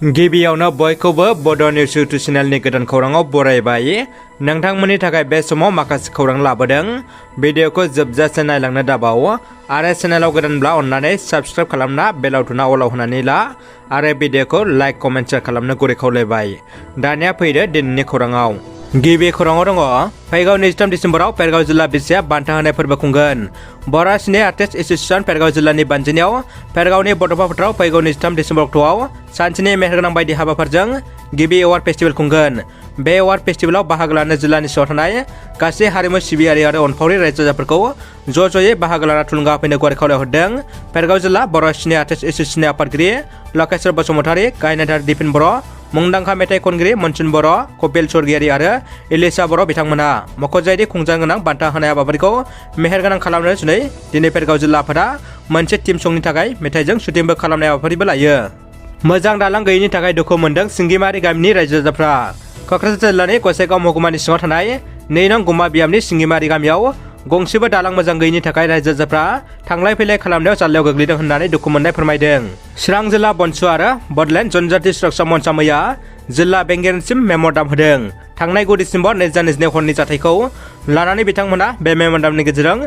गिबियावनो बयखौबो बड' निउस इउटुब चेनेलनि गोदान खौराङाव बरायबाय। नोंथांमोननि थाखाय बे समाव माखासे खौरां लाबोदों। भिडिअखौ जोबजासे नायलांनो दाबाव आरो चेनेलाव गोदानब्ला अन्नानै साबस्क्राइब खालामना बेल आइकनआ अलाव होनानै ला आरो भिडिअखौ लाइक कमेन्ट शेयार खालामनो गुरै खावलायबाय। दानिया फैदो दिनैनि खौराङाव। गिबि खौराङाव दङ फैगौ 23 दिसेम्बराव पेरगाव जिल्ला बिसिया बान्था होनाय फोरबो खुंगोन। बर' सिने आर्टिस्ट एस'सिएशन पेरगाव जिल्लानि बानजायनायाव पेरगावनि बड'फा फोथाराव फैगौ 23 दिसेम्बर अक्ट'आव सानसेनि मेहेरगोनां बायदि हाबाफारिजों गिबि एवार्ड फेस्टिभेल खुंगोन। बे एवार्ड फेस्टिभेलाव बाहागो लानो जिल्लानि सिङाव थानाय गासै हारिमु सिबियारि आरो अनफावरि रायजो राजाफोरखौ ज'ज'यै बाहागो लाना थुलुंगा होफैनो गुवारै खावलायहरदों। पेरगाव जिल्ला बर' सिने आर्टिस्ट एस'सिएशननि आफादगिरि लकेश्वर बसुमतारी, गायनादार दिपिन बर', मुंदांखा मेथाइ खनगिरि मनसुन बर', कपिल स्वर्गियारि आरो इलिसा बर' बिथांमोना मख'जायोदि खुंजानो गोनां बान्था होनाय हाबाफारिखौ मेहेरगोनां खालामनो जुनै दिनै पेरगाव जिल्ला आफादा मोनसे टीम संनि थाखाय मेथाइजों शुटिंबो खालामनाय हाबाफारिबो लायो। मोजां दालां गैयिनि थाखाय दुखु मोनदों सिंगिमारि गामिनि रायजो राजाफ्रा। क'क्राझार जिल्लानि गसाइगाव महकुमानि सिङाव थानाय 2 नं गुमा बियामनि सिंगिमारि गामियाव गंसेबो दालां मोजां गैयिनि थाखाय रायजो राजाफ्रा थांलाय फैलाय खालामनायाव जाल्लायाव गोग्लैदों होननानै दुखु मोननाय फोरमायदों। चिरां जिल्ला बनसु आरो बडलेण्ड जनजाति सुरक्षा मन्चआ मैया जिल्ला बेंगिरिनिसिम मेम'रान्डाम होदों। थांनाय 9 दिसेम्बर 2022 हरनि जाथायखौ लानानै बिथांमोना बे मेम'रान्डामनि गेजेरजों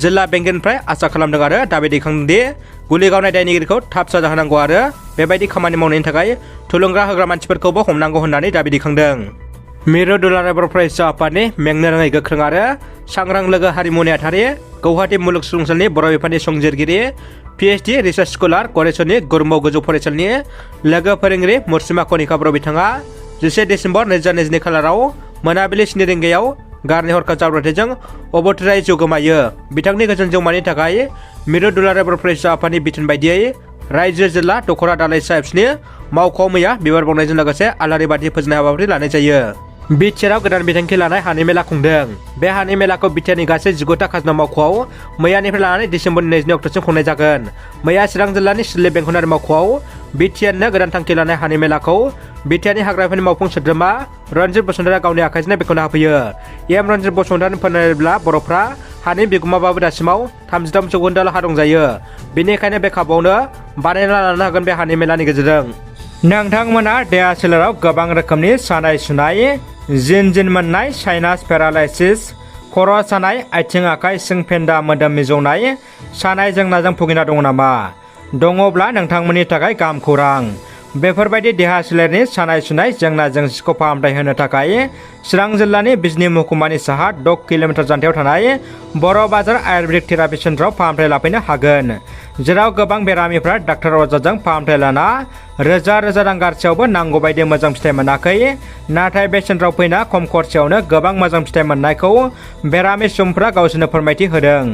जिल्ला बेंगिरिनिफ्राय आसा खालामदों आरो दाबि दैखांदों दि गुलि गावनाय दायनिगिरिखौ थाब साजा होनांगौ आरो बेबायदि खामानि मावनायनि थाखाय थुलुंगा होग्रा मानसिफोरखौबो हमनांगौ होननानै दाबि दैखांदों। मिरु दुलाराय बर' फरायसा आफादनि मेंनो रोङै गोख्रों आरो सांग्रां लोगो हारिमु नेहाथारि, गौहाटी मुलुगसोलोंसालिनि बर' बिफाननि संजिरगिरि, PhD रिसार्च स्कलार, गरेस्वरनि गुरुम्बा गोजौ फरायसालिनि लोगो फोरोंगिरि मुर्सिमा कनिका बर' बिथाङा 11 दिसेम्बर 2022 खालाराव मोनाबिलि 7 रिंगायाव गारनाय हरखाब जाब्रबथायजों अबथिरायै जिउ गोमायो। बिथांनि गोजोन जिउमानि थाखाय मिरु दुलाराय बर' फरायसा आफादनि बिथोन बायदियै रायजो जिल्ला दख'रा दालाइ साहेबनि मावख'आव मैया बिबार बावनायजों लोगोसे आलारि बाथि फोजोंनाय हाबाफारि लानाय जायो। बिटिआरआव गोदान बिथांखि लानाय हानि मेला खुंदों। बे हानि मेलाखौ बिटिआरनि गासै 19टा खाजोना मावख'आव मैयानिफ्राय लानानै दिसेम्बरनि 22 अक्ट'सिम खुंनाय जागोन। मैया चिरां जिल्लानि सिडली बेंखनारि मावख'आव बिटिआरनो गोदान थांखि लानाय हानि मेलाखौ बिटिआरनि हाग्रा बिफाननि मावफुं सोद्रोमा रन्जित बसुमतारीआ गावनि आखाइजोंनो बेखेवना होफैयो। रन्जित बसुमतारीनि फोरमायब्ला बर'फ्रा हानि बिगुमाबाबो दासिमाव 33 जौखोन्दोल' हा दंजायो। बेनिखायनो बे खाबुआवनो बानायना लानो हागोन बे हानि मेलानि गेजेरजों। नोंथांमोना देहा सोलेराव गोबां रोखोमनि सानाय सुनाय, जिन मोननाय, साइनास पेरालाइसिस, खर' सानाय, आथिं आखाइ सिं फेन्दा मोदोम मिजौनाय सानाय जेंनाजों भुगिना दङ नामा? दङब्ला नोंथांमोननि थाखाय गाहाम खौरां। बेफोरबायदि देहा सोलेरनि सानाय सुनाय जेंनाजों सिखौ फाहामथाय होनो थाखाय चिरां जिल्लानि बिजनी महकुमानि साहा 10 किल'मिटार जानथायाव थानाय बर' बाजार आयुर्वेदिक थेरापि सेन्टाराव फाहामथाय लाफैनो हागोन, जेराव गोबां बेरामिफ्रा डाक्टार अजाजों फाहामथाय लाना रोजा रोजा रां गारसेयावबो नांगौ बायदि मोजां फिथाइ मोनाखै। नाथाय बे सेन्टाराव फैना खम खरसायावनो गोबां मोजां फिथाइ मोननायखौ बेरामि सुबुंफ्रा गावसोरनो फोरमायथि होदों।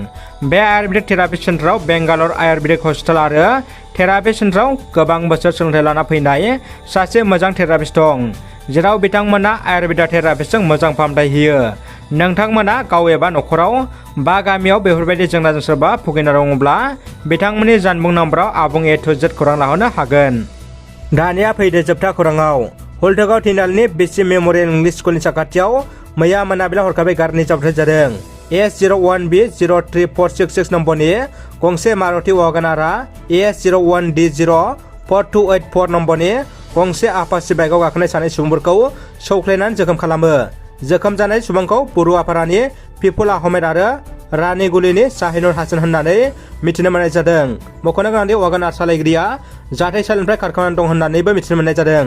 बे आयुर्वेदिक थेरापि सेन्टाराव बेंगालर आयुर्वेदिक हस्पिटाल आरो थेरापि सेन्टाराव गोबां बोसोर सोलोंथाइ लाना फैनाय सासे मोजां थेरापिस्ट दं, जेराव बिथांमोना आयुर्वेदा थेरापिस्टजों मोजां फाहामथाय होयो। नोंथांमोना गाव एबा न'खराव बा गामियाव बेफोरबायदि जेंनाजों सोरबा भुगिना दङब्ला बिथांमोननि जानबुं नाम्बाराव आबुं A to Z खौरां लाहरनो हागोन। दानिया फैदो जोबथा खौराङाव। हुलथुगाव तिनालिनि बिसि मेम'रियेल इंलिश स्कुलनि साखाथियाव मैया मोनाबिलियाव हरखाबै गारिनि जाब्रबथाय जादों। S01B03466 नम्बरनि गंसे मारुति वागनारआ S01D04284 नम्बरनि गंसे आपाची बाइकआव गाखोनाय सानै सुबुंफोरखौ सौख्लायनानै जोखोम खालामो। जोखोम जानाय सुबुंखौ बरुवापारानि पिपुल आहमेद आरो रानिगुलिनि शाहिनुर हासान होननानै मिथिनो मोननाय जादों। मख'नो गोनांदि वागनार सालायगिरिया जाथायसालिनिफ्राय खारखोमानानै दं होननानैबो मिथिनो मोननाय जादों।